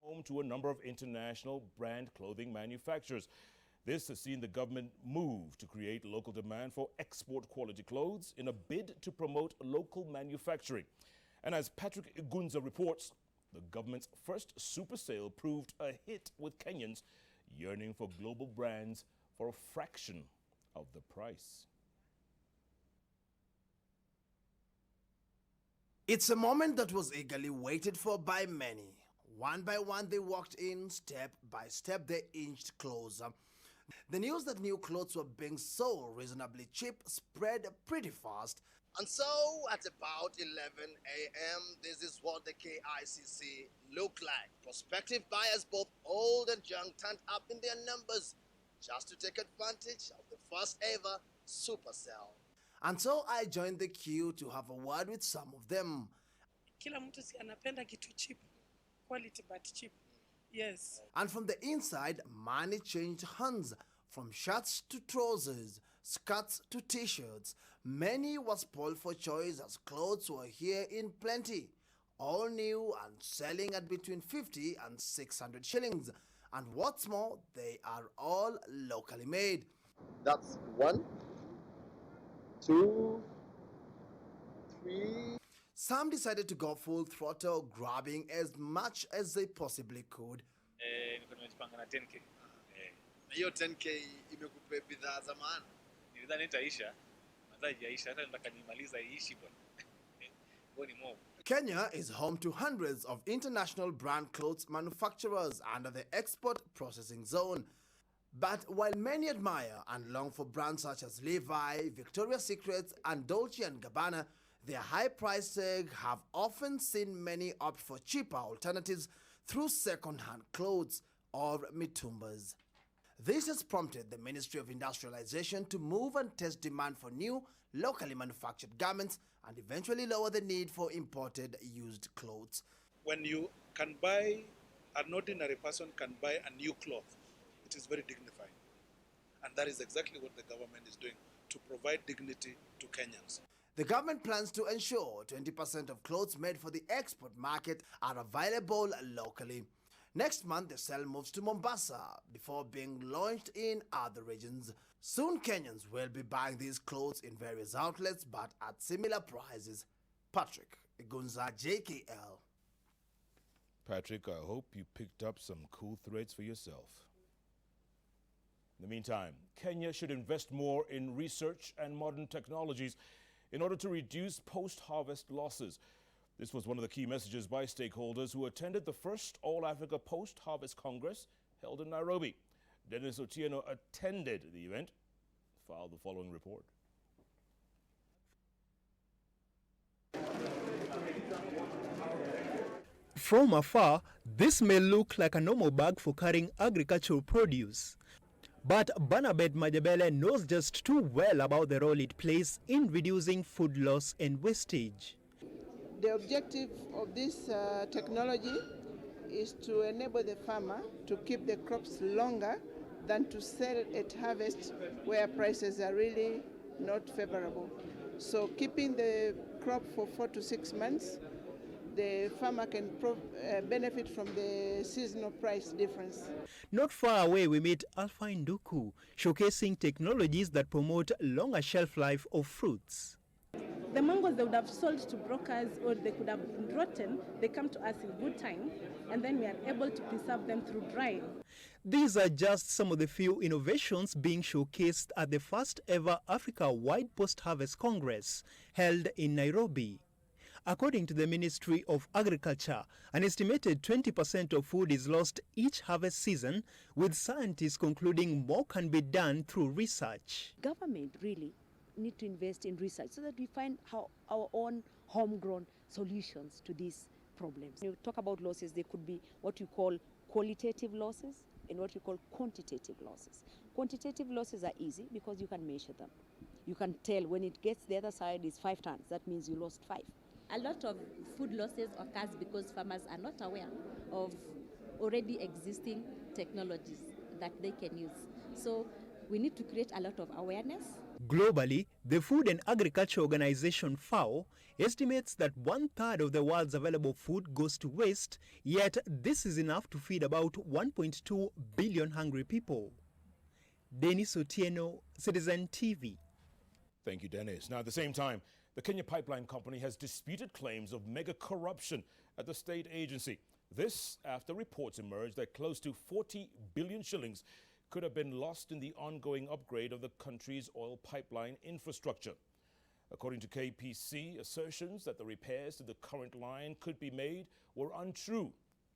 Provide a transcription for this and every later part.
home to a number of international brand clothing manufacturers. This has seen the government move to create local demand for export quality clothes in a bid to promote local manufacturing. And as Patrick Igunza reports, the government's first super sale proved a hit with Kenyans yearning for global brands for a fraction of the price. It's a moment that was eagerly waited for by many. One by one they walked in, step by step they inched closer. The news that new clothes were being sold reasonably cheap spread pretty fast. And so at about 11 a.m., this is what the KICC looked like. Prospective buyers, both old and young, turned up in their numbers just to take advantage of the first ever super sale. And so I joined the queue to have a word with some of them. Kila mtu si anapenda kitu cheap, quality but cheap. Yes. And from the inside, money changed hands. From shirts to trousers, skirts to t-shirts, many were spoiled for choice as clothes were here in plenty. All new and selling at between 50 and 600 shillings. And what's more, they are all locally made. That's 1, 2, 3. Some decided to go full throttle, grabbing as much as they possibly could. Hiyo 10K imekupa bidhaa za maana. Nilidhani itaisha, haijaisha, hata nataka nimaliza iishi bwana. Boni mo. Kenya is home to hundreds of international brand clothes manufacturers under the export processing zone. But while many admire and long for brands such as Levi, Victoria's Secret and Dolce & Gabbana, their high price tag have often seen many opt for cheaper alternatives through second-hand clothes or mitumbas. This has prompted the Ministry of Industrialization to move and test demand for new, locally manufactured garments and eventually lower the need for imported used clothes. When you can buy, an ordinary person can buy a new cloth, it is very dignifying. And that is exactly what the government is doing, to provide dignity to Kenyans. The government plans to ensure 20% of clothes made for the export market are available locally. Next month, the sale moves to Mombasa before being launched in other regions. Soon, Kenyans will be buying these clothes in various outlets, but at similar prices. Patrick Igunza, JKL. Patrick, I hope you picked up some cool threads for yourself. In the meantime, Kenya should invest more in research and modern technologies in order to reduce post-harvest losses. This was one of the key messages by stakeholders who attended the first All-Africa Post-Harvest Congress held in Nairobi. Dennis Otieno attended the event, filed the following report. From afar, this may look like a normal bag for carrying agricultural produce. But Barnabette Majabele knows just too well about the role it plays in reducing food loss and wastage. The objective of this technology is to enable the farmer to keep the crops longer than to sell at harvest where prices are really not favorable. So keeping the crop for 4 to 6 months, the farmer can benefit from the seasonal price difference. Not far away we meet Alpha Nduku, showcasing technologies that promote longer shelf life of fruits. The mangoes they would have sold to brokers or they could have been rotten, they come to us in good time and then we are able to preserve them through drying. These are just some of the few innovations being showcased at the first ever Africa-wide Post-Harvest Congress held in Nairobi. According to the Ministry of Agriculture, an estimated 20% of food is lost each harvest season, with scientists concluding more can be done through research. Government really need to invest in research so that we find our own homegrown solutions to these problems. When you talk about losses, they could be what you call qualitative losses and what you call quantitative losses. Quantitative losses are easy because you can measure them. You can tell when it gets the other side is 5 tons, that means you lost 5. A lot of food losses occurs because farmers are not aware of already existing technologies that they can use. So We need to create a lot of awareness. Globally, the Food and Agriculture Organization FAO estimates that 1/3 of the world's available food goes to waste, yet this is enough to feed about 1.2 billion hungry people. Dennis Otieno, Citizen TV. Thank you, Dennis. Now, at the same time, the Kenya Pipeline Company has disputed claims of mega corruption at the state agency. This after reports emerged that close to 40 billion shillings could have been lost in the ongoing upgrade of the country's oil pipeline infrastructure. According to KPC, assertions that the repairs to the current line could be made were untrue,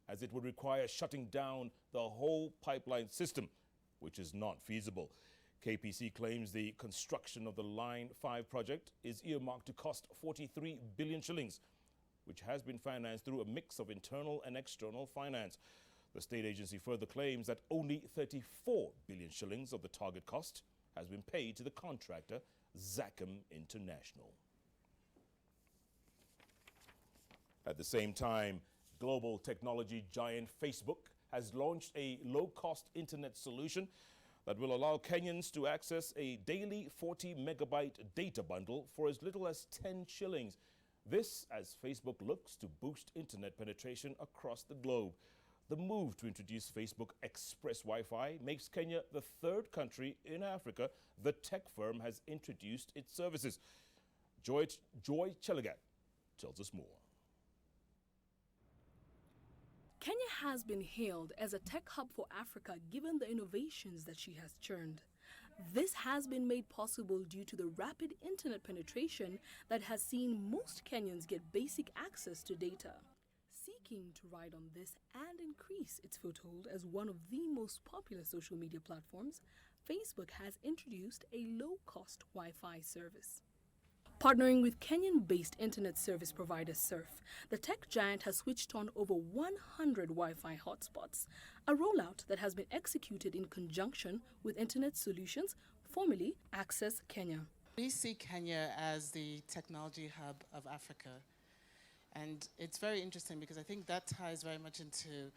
as it would require shutting down the whole pipeline system, which is not feasible. KPC claims the construction of the Line 5 project is earmarked to cost 43 billion shillings, which has been financed through a mix of internal and external finance. The state agency further claims that only 34 billion shillings of the target cost has been paid to the contractor, Zachem International. At the same time, global technology giant Facebook has launched a low-cost internet solution that will allow Kenyans to access a daily 40 megabyte data bundle for as little as 10 shillings. This as Facebook looks to boost internet penetration across the globe. The move to introduce Facebook Express Wi-Fi makes Kenya the third country in Africa the tech firm has introduced its services. Joy Chelagat tells us more. Kenya has been hailed as a tech hub for Africa given the innovations that she has churned. This has been made possible due to the rapid internet penetration that has seen most Kenyans get basic access to data. Seeking to ride on this and increase its foothold as one of the most popular social media platforms, Facebook has introduced a low-cost Wi-Fi service. Partnering with Kenyan-based internet service provider Surf, the tech giant has switched on over 100 Wi-Fi hotspots, a rollout that has been executed in conjunction with Internet Solutions, formerly Access Kenya. We see Kenya as the technology hub of Africa. And it's very interesting because I think that ties very much into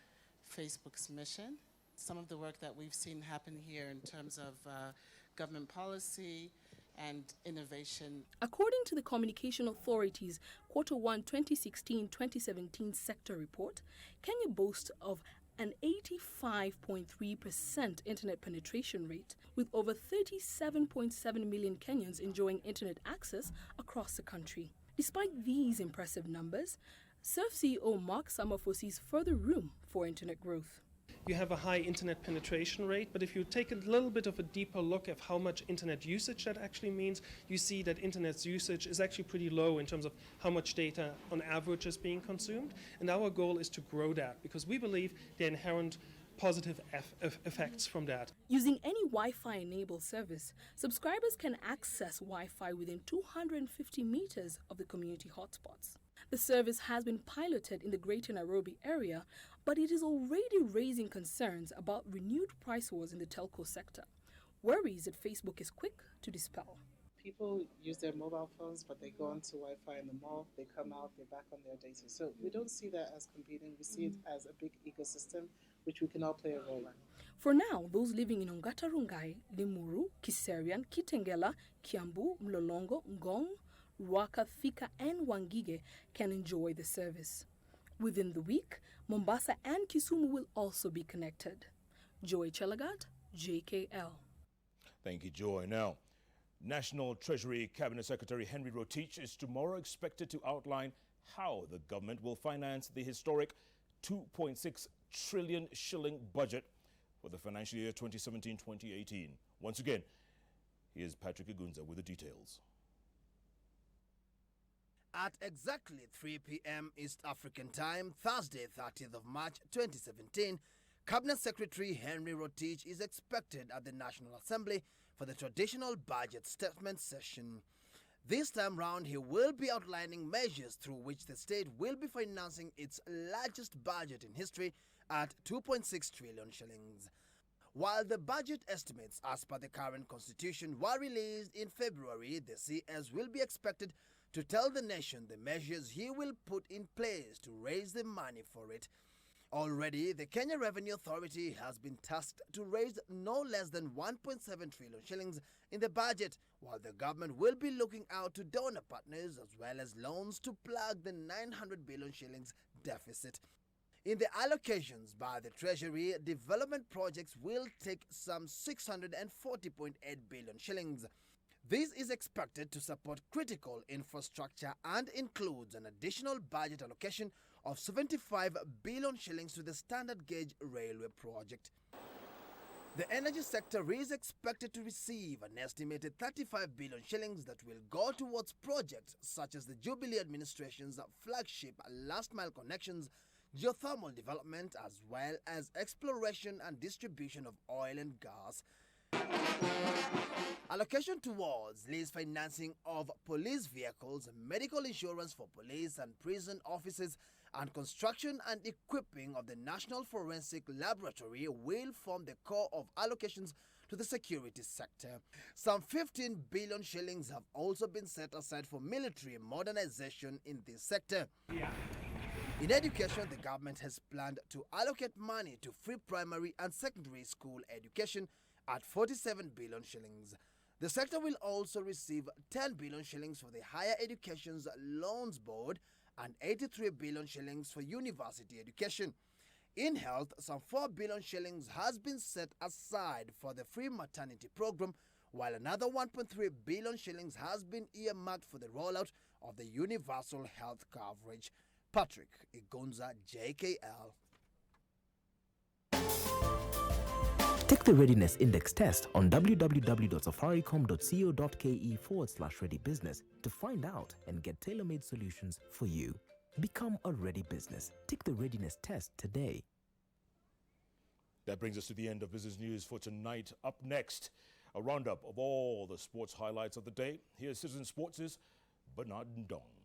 Facebook's mission. Some of the work that we've seen happen here in terms of government policy and innovation. According to the Communication Authority's Q1 2016-2017 sector report, Kenya boasts of an 85.3% internet penetration rate, with over 37.7 million Kenyans enjoying internet access across the country. Despite these impressive numbers, Surf CEO Mark Summer foresees further room for internet growth. You have a high internet penetration rate, but if you take a little bit of a deeper look at how much internet usage that actually means, you see that internet usage is actually pretty low in terms of how much data on average is being consumed. And our goal is to grow that because we believe the inherent positive effects from that. Using any Wi-Fi enabled service, subscribers can access Wi-Fi within 250 meters of the community hotspots. The service has been piloted in the Greater Nairobi area, but it is already raising concerns about renewed price wars in the telco sector, worries that Facebook is quick to dispel. People use their mobile phones, but they go onto Wi-Fi in the mall, they come out, they're back on their data. So we don't see that as competing, we see it as a big ecosystem which we can all play a role in. For now, those living in Ongata Rongai, Limuru, Kiserian, Kitengela, Kiambu, Mlolongo, Ngong, Ruaka, Thika and Wangige can enjoy the service. Within the week, Mombasa and Kisumu will also be connected. Joy Chelagat, JKL. Thank you, Joy. Now, National Treasury Cabinet Secretary Henry Rotich is tomorrow expected to outline how the government will finance the historic 2.6 trillion shilling budget for the financial year 2017-2018. Once again, here's Patrick Igunza with the details. At exactly 3 p.m. East African Time, Thursday, 30th of March 2017, Cabinet Secretary Henry Rotich is expected at the National Assembly for the traditional budget statement session. This time round, he will be outlining measures through which the state will be financing its largest budget in history at 2.6 trillion shillings. While the budget estimates as per the current constitution were released in February, the CS will be expected to tell the nation the measures he will put in place to raise the money for it. Already, the Kenya Revenue Authority has been tasked to raise no less than 1.7 trillion shillings in the budget, while the government will be looking out to donor partners as well as loans to plug the 900 billion shillings deficit. In the allocations by the Treasury, development projects will take some 640.8 billion shillings. This is expected to support critical infrastructure and includes an additional budget allocation of 75 billion shillings to the standard gauge railway project. The energy sector is expected to receive an estimated 35 billion shillings that will go towards projects such as the Jubilee administration's flagship last mile connections, geothermal development, as well as exploration and distribution of oil and gas. Allocation towards lease financing of police vehicles, medical insurance for police and prison officers, and construction and equipping of the National Forensic Laboratory will form the core of allocations to the security sector. Some 15 billion shillings have also been set aside for military modernization in this sector. In education, the government has planned to allocate money to free primary and secondary school education at 47 billion shillings. The sector will also receive 10 billion shillings for the Higher Education's Loans Board and 83 billion shillings for university education. In health, some 4 billion shillings has been set aside for the free maternity program, while another 1.3 billion shillings has been earmarked for the rollout of the universal health coverage. Patrick Igonza, JKL. Take the Readiness Index test on www.safaricom.co.ke/readybusiness to find out and get tailor-made solutions for you. Become a ready business. Take the Readiness test today. That brings us to the end of business news for tonight. Up next, a roundup of all the sports highlights of the day. Here's Citizen Sports' Bernard Ndong.